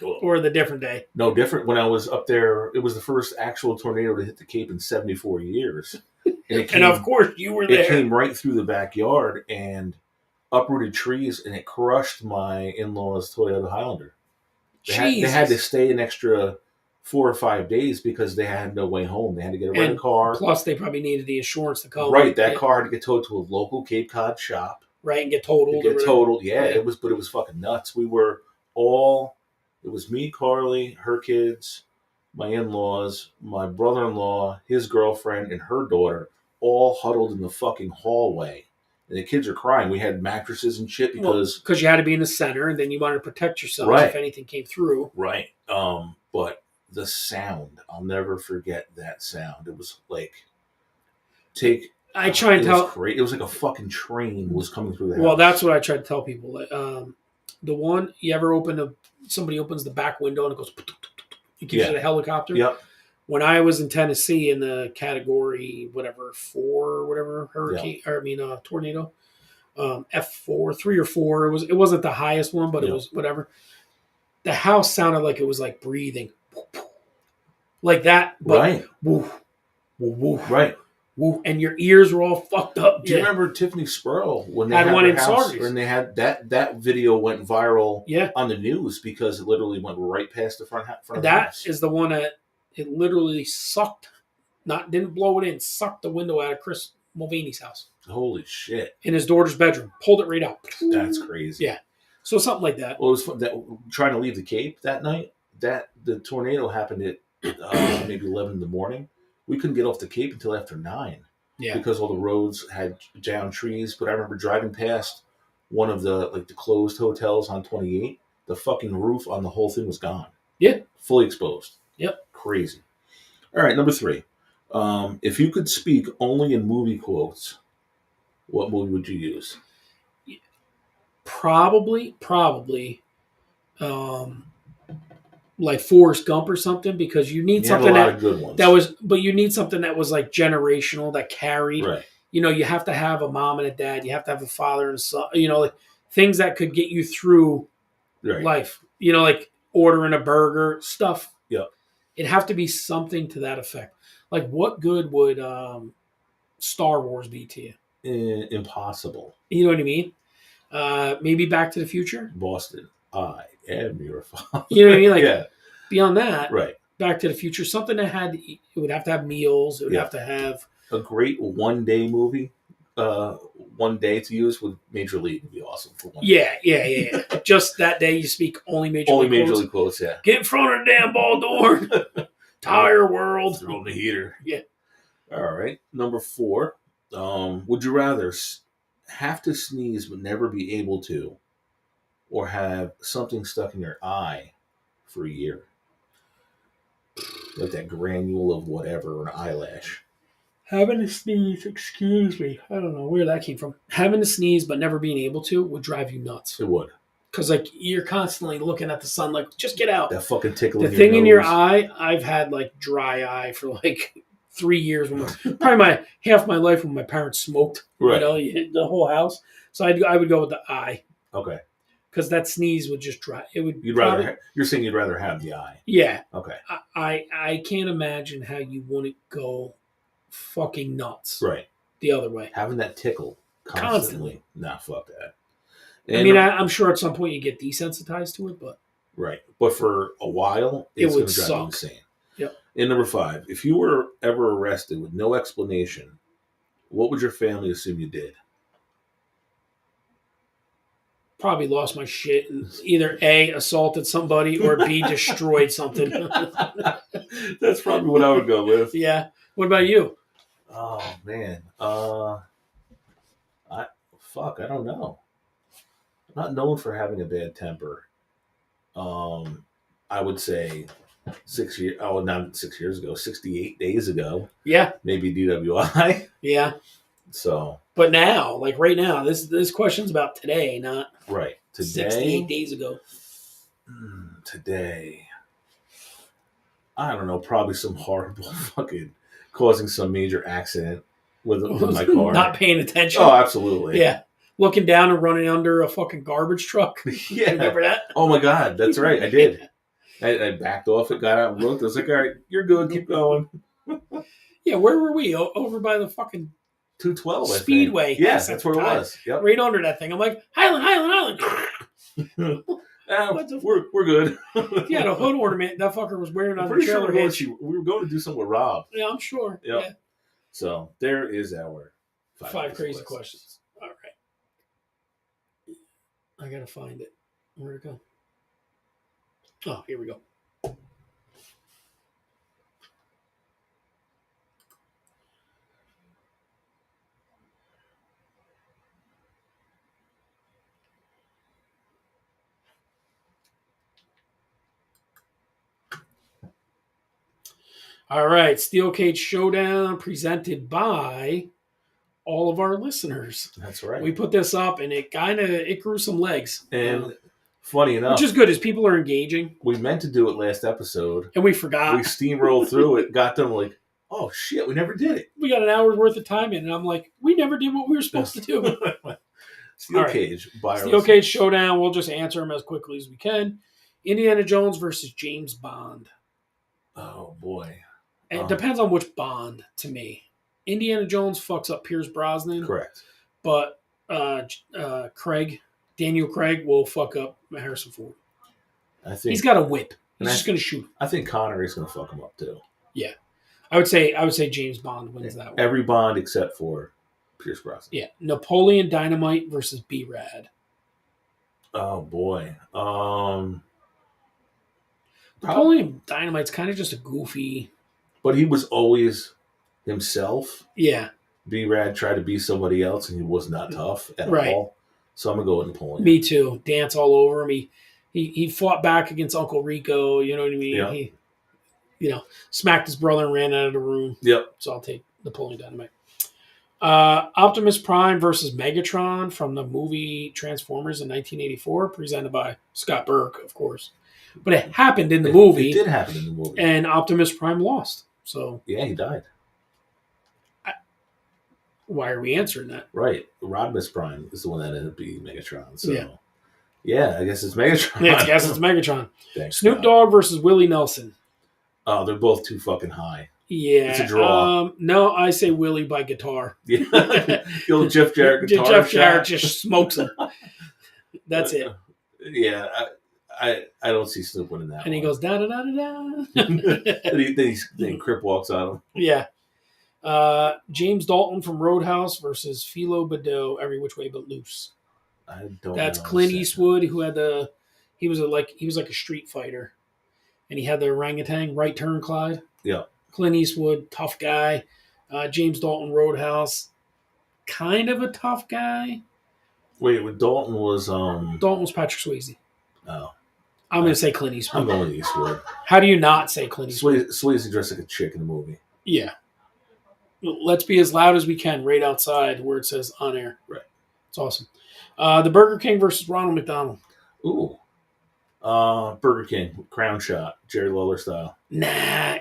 A: Or the different day?
B: No, different. When I was up there, it was the first actual tornado to hit the Cape in 74 years.
A: And of course, you were there.
B: It came right through the backyard and uprooted trees, and it crushed my in-laws' Toyota Highlander. They had to stay an extra 4 or 5 days because they had no way home. They had to get a rental car.
A: Plus, they probably needed the insurance to come.
B: Right, that car had to get towed to a local Cape Cod shop.
A: Right, and get totaled.
B: Yeah, right. It was fucking nuts. We were all. It was me, Carly, her kids, my in-laws, my brother-in-law, his girlfriend, and her daughter, all huddled in the fucking hallway. And the kids are crying. We had mattresses and shit because
A: you had to be in the center, and then you wanted to protect yourself if anything came through.
B: Right. But the sound, I'll never forget that sound. It was like
A: I try and tell.
B: It was like a fucking train was coming through the house.
A: Well, that's what I try to tell people. Like, the one you ever somebody opens the back window and it goes. It gives you the helicopter.
B: Yep.
A: When I was in Tennessee in the category 4 or whatever hurricane, tornado, F4, 3 or 4. It wasn't the highest one, but it was whatever. The house sounded like it was like breathing, like that. But
B: right.
A: Woof, woof, woof,
B: right.
A: Woof, and your ears were all fucked up.
B: Do you remember Tiffany Spurl when they had
A: one in
B: house,
A: Saugus?
B: When they had that video went viral on the news because it literally went right past the front of the house.
A: That is the one that it literally sucked, didn't blow it in, sucked the window out of Chris Mulvaney's house.
B: Holy shit!
A: In his daughter's bedroom, pulled it right out.
B: That's crazy.
A: Yeah, so something like that.
B: Well, it was fun, trying to leave the Cape that night. The tornado happened at maybe 11 in the morning. We couldn't get off the Cape until after 9.
A: Yeah.
B: Because all the roads had down trees. But I remember driving past one of the closed hotels on 28. The fucking roof on the whole thing was gone.
A: Yeah.
B: Fully exposed.
A: Yep.
B: Crazy. All right, number 3. If you could speak only in movie quotes, what movie would you use?
A: Probably, um, like Forrest Gump or something, because you need
B: You had a
A: something
B: lot of good ones.
A: but you need something that was like generational, that carried.
B: Right.
A: You know, you have to have a mom and a dad. You have to have a father and a son. You know, like things that could get you through
B: Right.
A: life. You know, like ordering a burger, stuff.
B: Yep.
A: It'd have to be something to that effect. Like, what good would Star Wars be to you?
B: Impossible.
A: You know what I mean? Maybe Back to the Future.
B: Boston, I am your father.
A: You know what I mean? Like,
B: yeah.
A: beyond that,
B: Right.
A: Back to the Future, something that had, it would have to have meals. It would have to have
B: a great one-day movie. One day to use with Major League would be awesome for one.
A: Yeah. Just that day, you speak only Major
B: League quotes. Yeah.
A: Get in front of the damn ball door. Tire world.
B: Throw in the heater.
A: Yeah.
B: All right. Number 4. Would you rather have to sneeze but never be able to, or have something stuck in your eye for a year? Like that granule of whatever, an eyelash.
A: Having to sneeze, excuse me. I don't know where that came from. Having to sneeze but never being able to would drive you nuts.
B: It would.
A: Because, like, you're constantly looking at the sun, like, just get out.
B: That fucking tickle
A: the
B: in your
A: thing
B: nose.
A: in your eye, I've had, like, dry eye for, like, 3 years. Probably half my life when my parents smoked.
B: Right.
A: You know, you hit the whole house. So I would go with the eye.
B: Okay.
A: Because that sneeze would just dry. It would.
B: You're saying you'd rather have the eye.
A: Yeah.
B: Okay.
A: I can't imagine how you wouldn't go fucking nuts.
B: Right.
A: The other way.
B: Having that tickle constantly. Nah, fuck that.
A: And I mean, I'm sure at some point you get desensitized to it, but
B: right. But for a while, it's going to drive you insane.
A: Yep.
B: And number 5, if you were ever arrested with no explanation, what would your family assume you did?
A: Probably lost my shit and either A, assaulted somebody, or B, destroyed something.
B: That's probably what I would go with.
A: Yeah. What about you?
B: Oh man. I don't know. I'm not known for having a bad temper. I would say 6 years. Oh, not 6 years ago. 68 days ago.
A: Yeah.
B: Maybe DWI.
A: Yeah.
B: So.
A: But now, like right now, this question's about today, not
B: right today.
A: 68 days ago.
B: Today. I don't know. Probably some horrible fucking causing some major accident with my car.
A: Not paying attention.
B: Oh, absolutely.
A: Yeah. Looking down and running under a fucking garbage truck.
B: Yeah.
A: Remember that?
B: Oh my God, that's right. I did. I backed off it, got out and looked. I was like, all right, you're good. Keep going.
A: Yeah, where were we? Over by the fucking
B: 212
A: Speedway.
B: Yes, that's where it was. Yep.
A: Right under that thing. I'm like, Highland.
B: We're good.
A: If you had a hood ornament, that fucker was wearing on the trailer hitch.
B: We were going to do something with Rob.
A: Yeah, I'm sure.
B: Yep.
A: Yeah.
B: So there is our
A: 5 crazy questions. All right. I gotta find it. Where'd it go? Oh, here we go. All right, Steel Cage Showdown presented by all of our listeners.
B: That's right.
A: We put this up and it grew some legs.
B: And funny enough,
A: which is good, as people are engaging.
B: We meant to do it last episode.
A: And we forgot.
B: We steamrolled through it, got them like, oh shit, we never did it.
A: We got an hour's worth of time in, and I'm like, we never did what we were supposed to do.
B: Steel Cage.
A: Steel Cage Showdown. We'll just answer them as quickly as we can. Indiana Jones versus James Bond.
B: Oh boy.
A: It depends on which Bond to me. Indiana Jones fucks up Pierce Brosnan.
B: Correct.
A: But Daniel Craig will fuck up Harrison Ford.
B: I think
A: he's got a whip. He's just going to shoot.
B: I think Connery's going to fuck him up too.
A: Yeah. I would say James Bond wins that one.
B: Every Bond except for Pierce Brosnan.
A: Yeah. Napoleon Dynamite versus B-Rad.
B: Oh boy.
A: Napoleon Dynamite's kind of just a goofy.
B: But he was always himself.
A: Yeah.
B: B-Rad tried to be somebody else, and he was not tough at all. So I'm going to go with Napoleon.
A: Me too. Dance all over him. He fought back against Uncle Rico. You know what I mean?
B: Yeah.
A: He, smacked his brother and ran out of the room.
B: Yep.
A: So I'll take Napoleon Dynamite. Optimus Prime versus Megatron from the movie Transformers in 1984, presented by Scott Burke, of course. But it happened in the movie.
B: It did happen in the movie.
A: And Optimus Prime lost. So
B: yeah, he died.
A: Why are we answering that?
B: Right. Rodimus Prime is the one that ended up being Megatron. So, yeah I guess it's Megatron.
A: Yeah, I guess it's Megatron.
B: Thanks,
A: Snoop
B: God.
A: Dogg versus Willie Nelson.
B: Oh, they're both too fucking high.
A: Yeah.
B: It's a draw.
A: No, I say Willie by guitar.
B: Yeah. The old Jeff Jarrett guitar
A: Jeff Jarrett
B: shot.
A: just smokes him. That's it.
B: Yeah. I don't see Snoop winning that.
A: And he goes, da da da da
B: da. then Crip walks on him.
A: Yeah. James Dalton from Roadhouse versus Philo Badeau, Every Which Way But Loose.
B: I don't
A: That's
B: know.
A: Clint Eastwood, who had he was like a street fighter. And he had the orangutan, Right Turn Clyde.
B: Yeah.
A: Clint Eastwood, tough guy. James Dalton, Roadhouse, kind of a tough guy.
B: Wait, when Dalton was
A: Dalton was Patrick Swayze.
B: Oh.
A: I'm going to say Clint Eastwood.
B: I'm going with Eastwood.
A: How do you not say Clint Eastwood?
B: Swayze dressed like a chick in the movie.
A: Yeah. Let's be as loud as we can right outside where it says on air.
B: Right.
A: It's awesome. The Burger King versus Ronald McDonald.
B: Ooh. Burger King, crown shot, Jerry Lawler style.
A: Nah.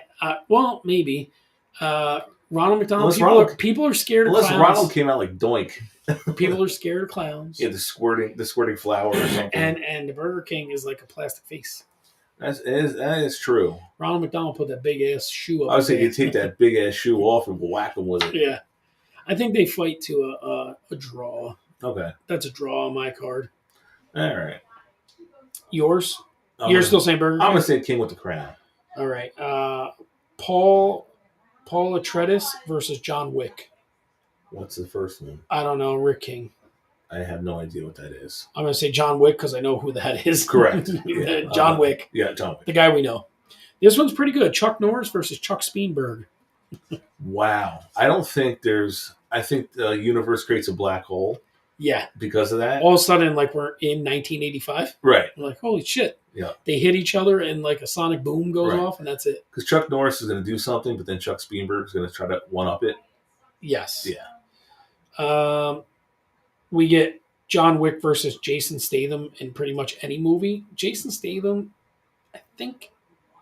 A: Well, maybe. Ronald McDonald, people are scared of clowns.
B: Unless Ronald came out like Doink.
A: People are scared of clowns.
B: Yeah, the squirting flour or something.
A: And the Burger King is like a plastic face.
B: That is true.
A: Ronald McDonald put that big ass shoe up.
B: I was thinking you take that big ass shoe off and whack him with it.
A: Yeah. I think they fight to a draw.
B: Okay. That's
A: a draw on my card.
B: All right.
A: Yours? You're still saying Burger King?
B: I'm going to say King with the crown.
A: All right. Paul Atreides versus John Wick.
B: What's the first one?
A: I don't know. Rick King.
B: I have no idea what that is.
A: I'm going to say John Wick because I know who that is.
B: Correct. Yeah.
A: John Wick.
B: Yeah, John Wick.
A: The guy we know. This one's pretty good. Chuck Norris versus Chuck Spielberg.
B: Wow. I think the universe creates a black hole.
A: Yeah.
B: Because of that.
A: All of a sudden, like we're in 1985.
B: Right.
A: We're like, holy shit.
B: Yeah.
A: They hit each other and like a sonic boom goes off and that's it.
B: Because Chuck Norris is going to do something, but then Chuck Spielberg is going to try to one-up it.
A: Yes.
B: Yeah.
A: We get John Wick versus Jason Statham in pretty much any movie. Jason Statham, I think,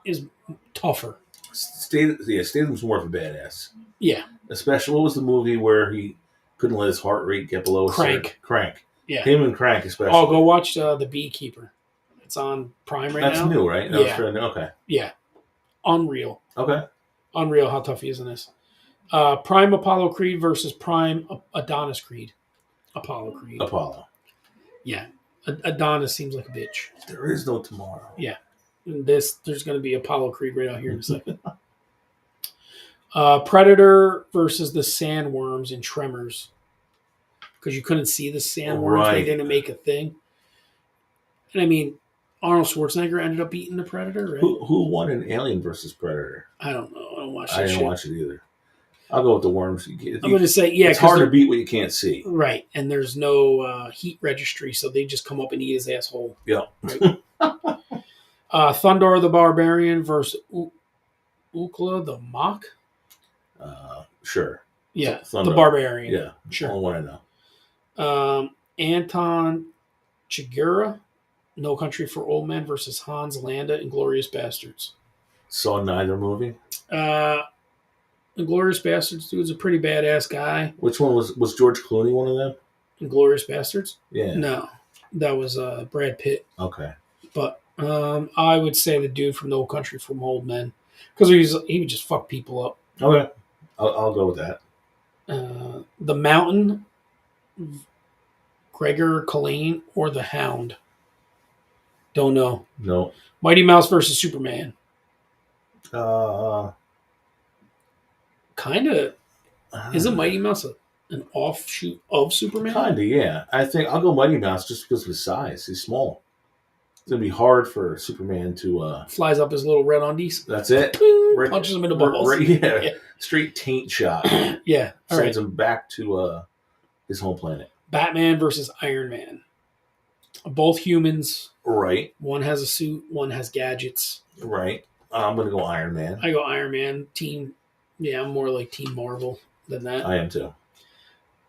A: is tougher.
B: Statham's more of a badass.
A: Yeah.
B: Especially, what was the movie where he couldn't let his heart rate get below
A: Crank.
B: Crank.
A: Yeah.
B: Him and Crank especially.
A: Oh, go watch The Beekeeper. It's on Prime right now.
B: That's new, right?
A: Yeah.
B: Okay.
A: Yeah. Unreal.
B: Okay.
A: Unreal how tough he is in this. Prime Apollo Creed versus Prime Adonis Creed. Apollo Creed.
B: Apollo.
A: Yeah. Adonis seems like a bitch.
B: There is no tomorrow.
A: Yeah. There's going to be Apollo Creed right out here in a second. Predator versus the sandworms in Tremors. Because you couldn't see the sandworms.
B: Right.
A: They didn't make a thing. And I mean, Arnold Schwarzenegger ended up beating the Predator, right?
B: Who won in Alien versus Predator?
A: I don't know. I don't watch that
B: I didn't
A: shit.
B: watch it either. I'll go with the worms.
A: I'm going to say, yeah.
B: It's hard to beat what you can't see.
A: Right. And there's no heat registry, so they just come up and eat his asshole.
B: Yeah.
A: Right? Thundar the Barbarian versus Ukla the Mock?
B: Sure.
A: Yeah.
B: Thundar.
A: The Barbarian.
B: Yeah.
A: Sure.
B: Only one I know.
A: Anton Chigurh, No Country for Old Men versus Hans Landa in Glorious Bastards.
B: Saw neither movie.
A: Inglourious Bastards dude's a pretty badass guy.
B: Which one was George Clooney one of them?
A: Inglourious Bastards?
B: Yeah.
A: No, that was Brad Pitt.
B: Okay.
A: But I would say the dude from No Country for Old Men because he would just fuck people up.
B: Okay, I'll go with that.
A: The Mountain, Gregor Collane, or the Hound. Don't know.
B: No.
A: Mighty Mouse versus Superman. Kind of. Isn't Mighty Mouse an offshoot of Superman?
B: Kind of, yeah. I think I'll go Mighty Mouse just because of his size. He's small. It's going to be hard for Superman to...
A: Flies up his little red undies.
B: That's it.
A: Punches him in the balls.
B: Yeah. Straight taint shot.
A: Yeah. All
B: Sends him back to his home planet.
A: Batman versus Iron Man. Both humans.
B: Right.
A: One has a suit. One has gadgets.
B: Right. I'm going to go Iron Man.
A: I go Iron Man. Team... Yeah, I'm more like Team Marvel than that.
B: I am too.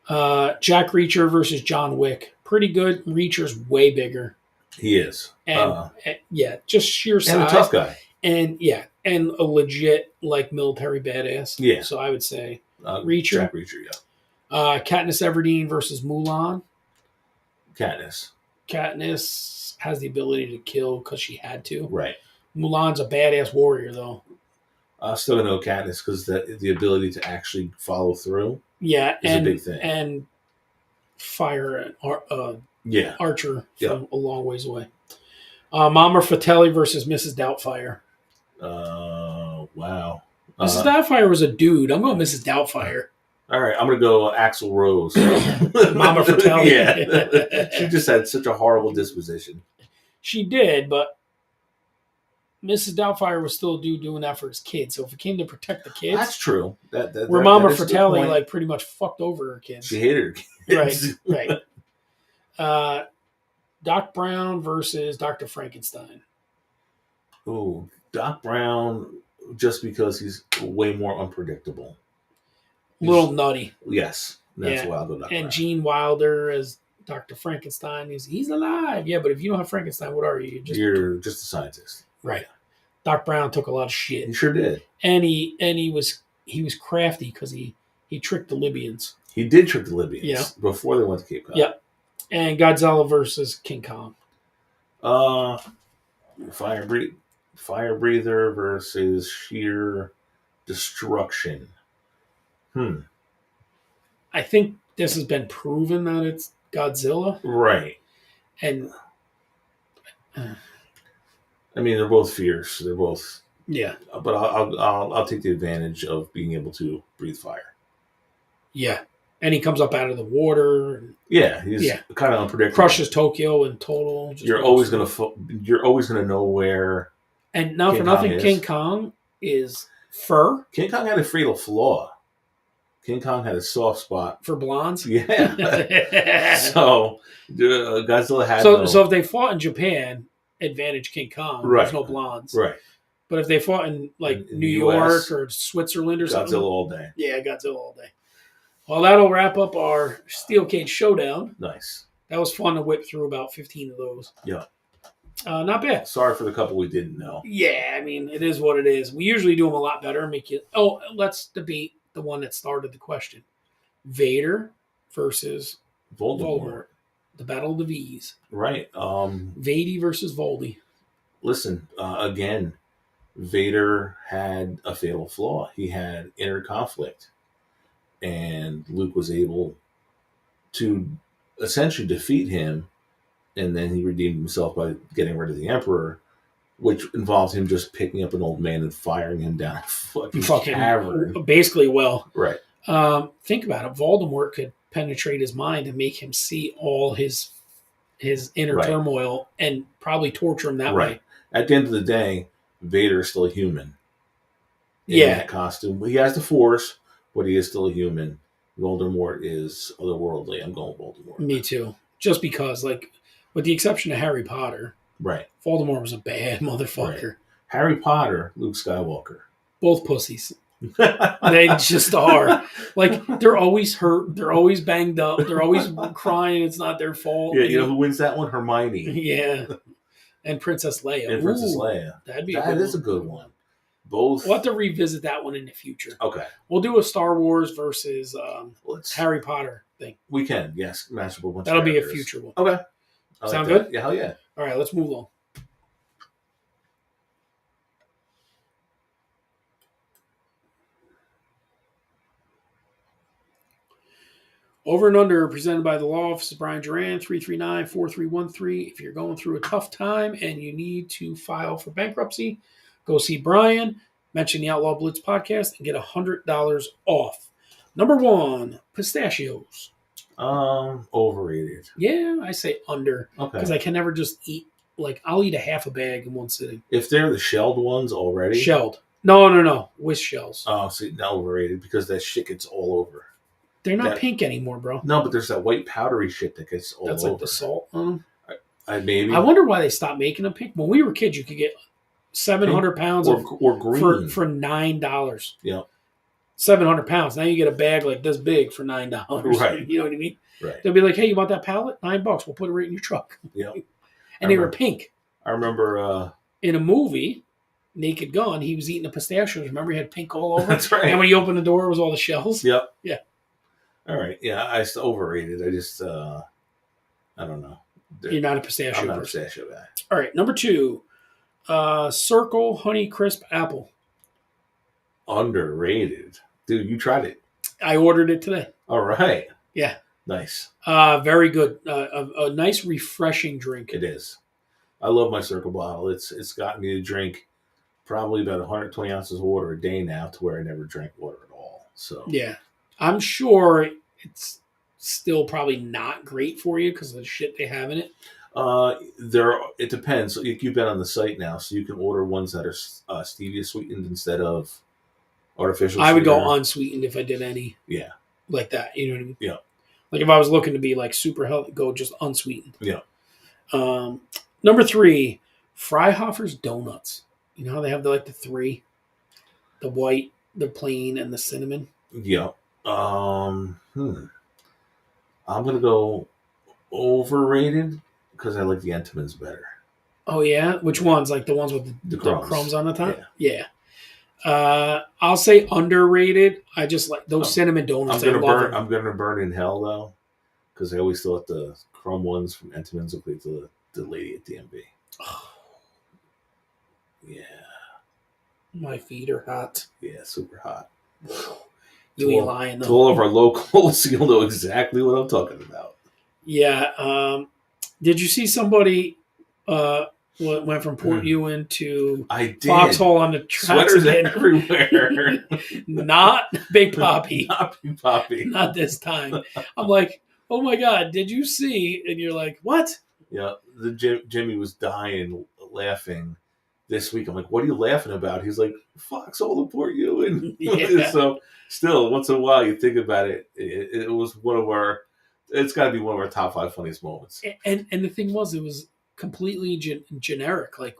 A: Jack Reacher versus John Wick. Pretty good. Reacher's way bigger.
B: He is.
A: And yeah, just sheer size.
B: And a tough guy.
A: And yeah, and a legit like military badass.
B: Yeah.
A: So I would say Reacher.
B: Jack Reacher, yeah.
A: Katniss Everdeen versus Mulan.
B: Katniss.
A: Katniss has the ability to kill because she had to.
B: Right.
A: Mulan's a badass warrior, though.
B: I still don't know Katniss because the ability to actually follow through.
A: Yeah,
B: is a big thing.
A: And fire an archer from a long ways away. Mama Fratelli versus Mrs. Doubtfire.
B: Wow.
A: Mrs. Doubtfire was a dude. I'm going Mrs. Doubtfire.
B: All right, I'm going to go Axl Rose.
A: Mama Fratelli.
B: Yeah. She just had such a horrible disposition.
A: She did, but Mrs. Doubtfire was still a dude doing that for his kids. So if it came to protect the kids,
B: that's true.
A: Where Mama Fratelli like pretty much fucked over her kids.
B: She hated her kids.
A: Right. Doc Brown versus Dr. Frankenstein.
B: Ooh, Doc Brown, just because he's way more unpredictable.
A: A little nutty.
B: Yes, that's why I'll go Doc Brown.
A: And Gene Wilder as Dr. Frankenstein. He's alive. Yeah, but if you don't have Frankenstein, what are you?
B: You're just a scientist.
A: Right. Doc Brown took a lot of shit.
B: He sure did.
A: And he was crafty because he tricked the Libyans.
B: He did trick the Libyans before they went to Cape Cod.
A: Yeah. And Godzilla versus King Kong.
B: Fire breather versus sheer destruction.
A: I think this has been proven that it's Godzilla.
B: Right.
A: And
B: I mean, they're both fierce. They're both.
A: Yeah.
B: But I'll take the advantage of being able to breathe fire.
A: Yeah. And he comes up out of the water.
B: Yeah, he's kind of unpredictable.
A: Crushes Tokyo in total.
B: You're always gonna know where.
A: And not for nothing, King Kong is fur.
B: King Kong had a fatal flaw. King Kong had a soft spot
A: for blondes.
B: Yeah. So Godzilla had.
A: So if they fought in Japan, advantage King Kong.
B: Right.
A: There's no blondes.
B: Right.
A: But if they fought in New York or Switzerland or something,
B: Godzilla all day.
A: Yeah, Godzilla all day. Well, that'll wrap up our Steel Cage Showdown.
B: Nice.
A: That was fun to whip through about 15 of those.
B: Yeah.
A: Not bad.
B: Sorry for the couple we didn't know.
A: Yeah, I mean, it is what it is. We usually do them a lot better. Let's debate the one that started the question. Vader versus Voldemort. The Battle of the V's.
B: Right.
A: Vady versus Voldy.
B: Listen, again, Vader had a fatal flaw. He had inner conflict. And Luke was able to essentially defeat him, and then he redeemed himself by getting rid of the Emperor, which involves him just picking up an old man and firing him down a fucking cavern.
A: Basically,
B: right.
A: Think about it. Voldemort could penetrate his mind and make him see all his inner turmoil and probably torture him that way.
B: At the end of the day, Vader is still a human. In that costume. He has the Force, but he is still a human. Voldemort is otherworldly. I'm going Voldemort.
A: Me too. Just because, with the exception of Harry Potter,
B: right?
A: Voldemort was a bad motherfucker.
B: Right. Harry Potter, Luke Skywalker,
A: both pussies. They just are. They're always hurt. They're always banged up. They're always crying. It's not their fault.
B: Yeah, you know who wins that one? Hermione.
A: Yeah, and Princess Leia.
B: Princess Leia. That is a good one. Both.
A: We'll have to revisit that one in the future.
B: Okay.
A: We'll do a Star Wars versus Harry Potter thing.
B: We can, yes. Matchable bunch.
A: That'll be a future one.
B: Okay.
A: Sound good?
B: Yeah, hell yeah.
A: All right, let's move on. Over and Under, presented by the Law Office of Brian Duran, 339-4313. If you're going through a tough time and you need to file for bankruptcy, go see Brian, mention the Outlaw Blitz podcast, and get $100 off. Number 1, pistachios.
B: Overrated.
A: Yeah, I say under.
B: Okay.
A: Because I can never just eat, I'll eat a half a bag in one sitting.
B: If they're the shelled ones already?
A: Shelled. No. With shells.
B: Oh, see, not overrated because that shit gets all over.
A: They're not pink anymore, bro.
B: No, but there's that white powdery shit that gets all over.
A: That's like the salt on them.
B: Maybe.
A: I wonder why they stopped making them pink. When we were kids, you could get 700 pounds
B: or green
A: for $9.
B: Yeah.
A: 700 pounds. Now you get a bag like this big for $9.
B: Right.
A: You know what I mean?
B: Right.
A: They'll be like, hey, you want that pallet? $9. We'll put it right in your truck.
B: Yep.
A: And they were pink.
B: I remember
A: in a movie, Naked Gun, he was eating the pistachios. Remember, he had pink all over.
B: That's right.
A: And when he opened the door, it was all the shells.
B: Yep.
A: Yeah.
B: All right. Yeah, I still overrated. I just I don't know.
A: You're not a pistachio
B: I'm not a
A: person.
B: pistachio guy.
A: All right, number 2, Circle Honey Crisp Apple.
B: Underrated. Dude, you tried it.
A: I ordered it today.
B: All right.
A: Yeah.
B: Nice.
A: Very good. A nice, refreshing drink.
B: It is. I love my Circle bottle. It's gotten me to drink probably about 120 ounces of water a day now, to where I never drank water at all. So
A: yeah, I'm sure it's still probably not great for you because of the shit they have in it.
B: It depends. You've been on the site now, so you can order ones that are stevia sweetened instead of artificial.
A: I would go unsweetened if I did any.
B: Yeah.
A: Like that. You know what I mean?
B: Yeah.
A: Like if I was looking to be like super healthy, go just unsweetened.
B: Yeah.
A: Number 3, Freihofer's Donuts. You know how they have the 3? The white, the plain, and the cinnamon?
B: Yeah. I'm going to go overrated because I like the Entenmann's better.
A: Oh, yeah? Which ones? Like the ones with the crumbs on the top?
B: Yeah.
A: I'll say underrated. I just like those cinnamon donuts.
B: I'm going to burn in hell, though, because I always thought the crumb ones from Entenmann's looked like the lady at DMV.
A: Oh.
B: Yeah.
A: My feet are hot.
B: Yeah, super hot.
A: You ain't lying, though.
B: To all of our locals, you'll know exactly what I'm talking about.
A: Yeah. Did you see somebody went from Port Ewan to Foxhole on the tracks?
B: Sweaters everywhere.
A: Not Big Poppy.
B: Not Big Poppy.
A: Not this time. I'm like, oh my God, did you see? And you're like, what?
B: Yeah, Jimmy was dying laughing this week. I'm like, what are you laughing about? He's like, Foxhole to Port Ewan.
A: Yeah.
B: So still, once in a while, you think about it. It was it's got to be one of our top 5 funniest moments.
A: And the thing was, it was completely generic. Like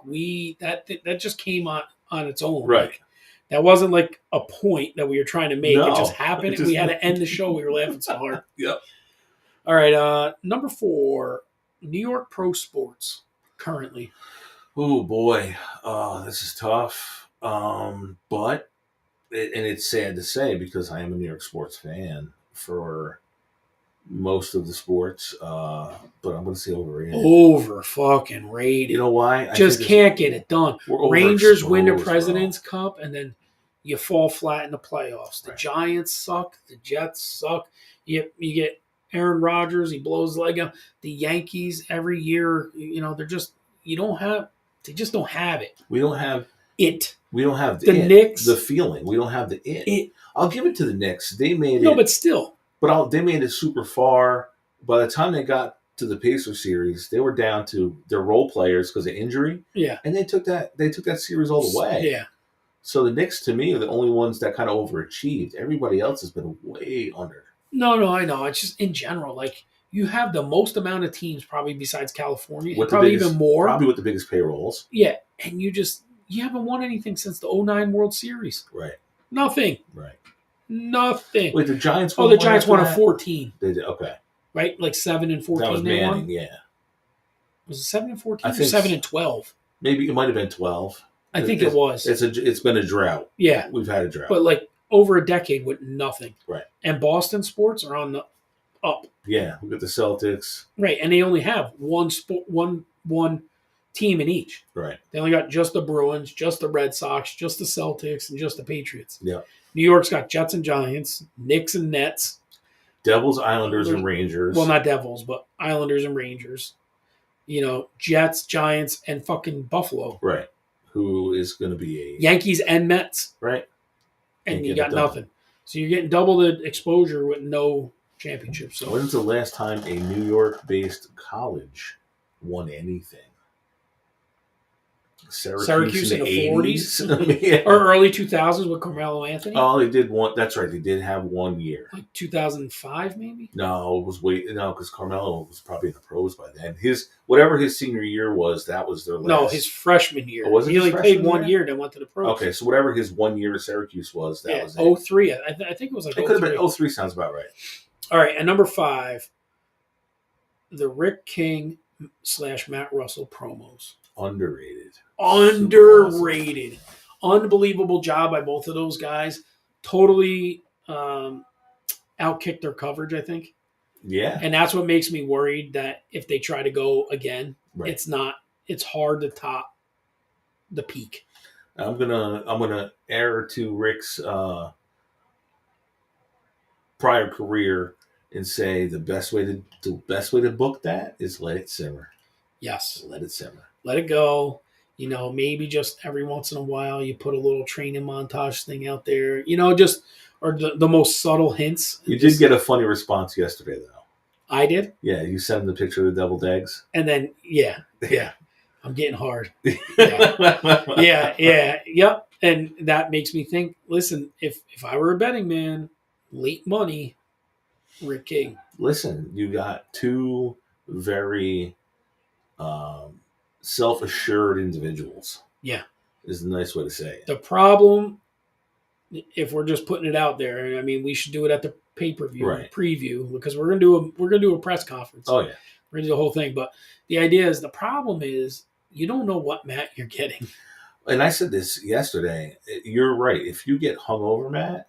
A: that just came on its own.
B: Right.
A: Like, that wasn't like a point that we were trying to make.
B: No,
A: it just happened. And we had to end the show. We were laughing so hard.
B: Yep.
A: All right. Number 4, New York Pro Sports currently.
B: Oh boy, this is tough. But it's sad to say because I am a New York sports fan for most of the sports. But I'm going to say overrated.
A: Over fucking rated.
B: You know why?
A: Just can't get it done. Rangers win the President's Cup, and then you fall flat in the playoffs. The Giants suck. The Jets suck. You get Aaron Rodgers. He blows the leg out. The Yankees every year. They're just They just don't have it.
B: We don't have
A: it.
B: We don't have
A: the Knicks.
B: The feeling. We don't have the it. I'll give it to the Knicks. They made it.
A: No, but still.
B: But they made it super far. By the time they got to the Pacers series, they were down to their role players because of injury.
A: Yeah.
B: And they took that series all the way.
A: Yeah.
B: So the Knicks, to me, are the only ones that kind of overachieved. Everybody else has been way under.
A: No, I know. It's just in general, like you have the most amount of teams probably besides California, even more.
B: Probably with the biggest payrolls.
A: Yeah, and you haven't won anything since the 2009 World Series.
B: Right.
A: Nothing.
B: Right.
A: Nothing.
B: Wait, the Giants won?
A: Oh, the Giants won a 14.
B: They did, okay.
A: Right? Like 7 and 14
B: that was
A: they
B: Manning,
A: won?
B: yeah.
A: Was it 7 and 14 or 7 and 12?
B: Maybe it might have been 12.
A: I think it was.
B: It's been a drought.
A: Yeah.
B: We've had a drought.
A: But like over a decade with nothing.
B: Right.
A: And Boston sports are on the up.
B: Yeah, we got the Celtics.
A: Right, and they only have one team in each.
B: Right.
A: They only got just the Bruins, just the Red Sox, just the Celtics, and just the Patriots.
B: Yeah.
A: New York's got Jets and Giants, Knicks and Nets.
B: Devils, Islanders, and Rangers.
A: Well, not Devils, but Islanders and Rangers. Jets, Giants, and fucking Buffalo.
B: Right. Who is going to be a...
A: Yankees and Mets.
B: Right.
A: And you got nothing. So you're getting double the exposure with no championship. So
B: when's the last time a New York-based college won anything? Syracuse in the
A: 40s
B: 80s. Yeah.
A: or early 2000s with Carmelo Anthony.
B: Oh, they did one. That's right. They did have 1 year.
A: Like 2005, maybe.
B: No, it was because Carmelo was probably in the pros by then. Whatever his senior year was, that was their last.
A: No, his freshman year.
B: Oh, was it
A: he only played 1 year, then went to the pros.
B: Okay, so whatever his 1 year at Syracuse was, that was it.
A: 03. I think it was like
B: it could have been 03. Sounds about right.
A: All right, and number 5, the Rick King / Matt Russell promos.
B: Underrated.
A: Underrated. Awesome. Unbelievable job by both of those guys. Totally outkicked their coverage, I think.
B: Yeah.
A: And that's what makes me worried that if they try to go again,
B: right.
A: it's hard to top the peak.
B: I'm gonna err to Rick's prior career and say the best way to book that is let it simmer.
A: Yes.
B: Let it simmer.
A: Let it go. Maybe just every once in a while you put a little training montage thing out there, or the most subtle hints.
B: You did get a funny response yesterday, though.
A: I did?
B: Yeah, you sent him the picture of the deviled eggs.
A: And then, yeah. I'm getting hard. Yeah. Yep. And that makes me think, listen, if I were a betting man, late money, Rick King.
B: Listen, you got two very self-assured individuals.
A: Yeah.
B: Is a nice way to say it.
A: The problem, if we're just putting it out there, I mean, we should do it at the pay-per-view preview, because we're gonna do a press conference.
B: Oh yeah.
A: We're gonna do the whole thing. But the idea is, the problem is you don't know what Matt you're getting.
B: And I said this yesterday. You're right. If you get hung over, Matt,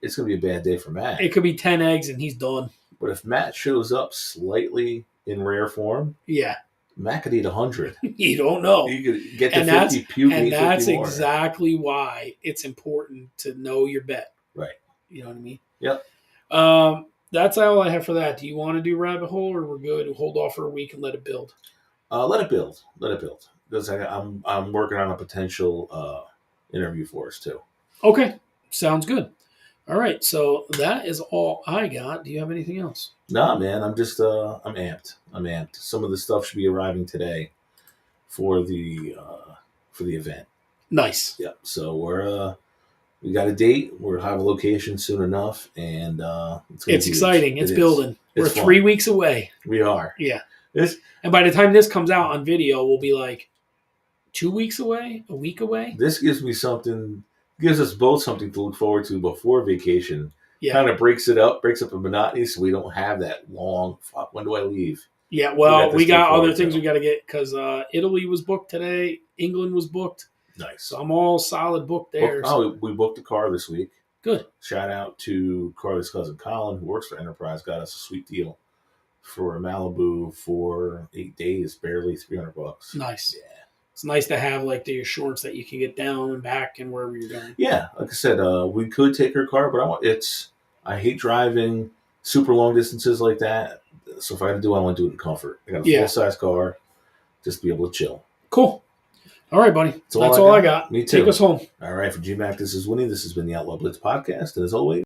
B: it's going to be a bad day for Matt.
A: It could be 10 eggs and he's done.
B: But if Matt shows up slightly in rare form,
A: yeah,
B: Matt could eat 100.
A: You don't know.
B: You could get to 50, puke, and
A: that's exactly why it's important to know your bet.
B: Right.
A: You know what I mean?
B: Yep.
A: That's all I have for that. Do you want to do rabbit hole, or we're good? Hold off for a week and let it build.
B: Let it build. Because I'm working on a potential interview for us too.
A: Okay, sounds good. All right, so that is all I got. Do you have anything else?
B: Nah, man. I'm just I'm amped. Some of the stuff should be arriving today for the event.
A: Nice.
B: Yep. So we got a date. We'll have a location soon enough, and
A: it's exciting. It's building. We're 3 weeks away.
B: We are.
A: Yeah. And by the time this comes out on video, we'll be like 2 weeks away, a week away.
B: This gives us both something to look forward to before vacation.
A: Yeah.
B: Kind of breaks up the monotony, so we don't have that long, fuck, when do I leave?
A: Yeah, well, we got other things we got to get, because Italy was booked today. England was booked.
B: Nice.
A: So I'm all solid booked there.
B: We booked a car this week.
A: Good.
B: Shout out to Carly's cousin Colin, who works for Enterprise, got us a sweet deal for Malibu for 8 days, barely $300.
A: Nice.
B: Yeah.
A: It's nice to have like the assurance that you can get down and back and wherever you're going.
B: Yeah, like I said, we could take her car, but I hate driving super long distances like that. So if I had to do it, I want to do it in comfort. I got a full-size car, just to be able to chill. Cool.
A: All right, buddy. That's all I got.
B: Me too.
A: Take us home.
B: All right, for GMAC, this is Winnie. This has been the Outlaw Blitz podcast, and as always,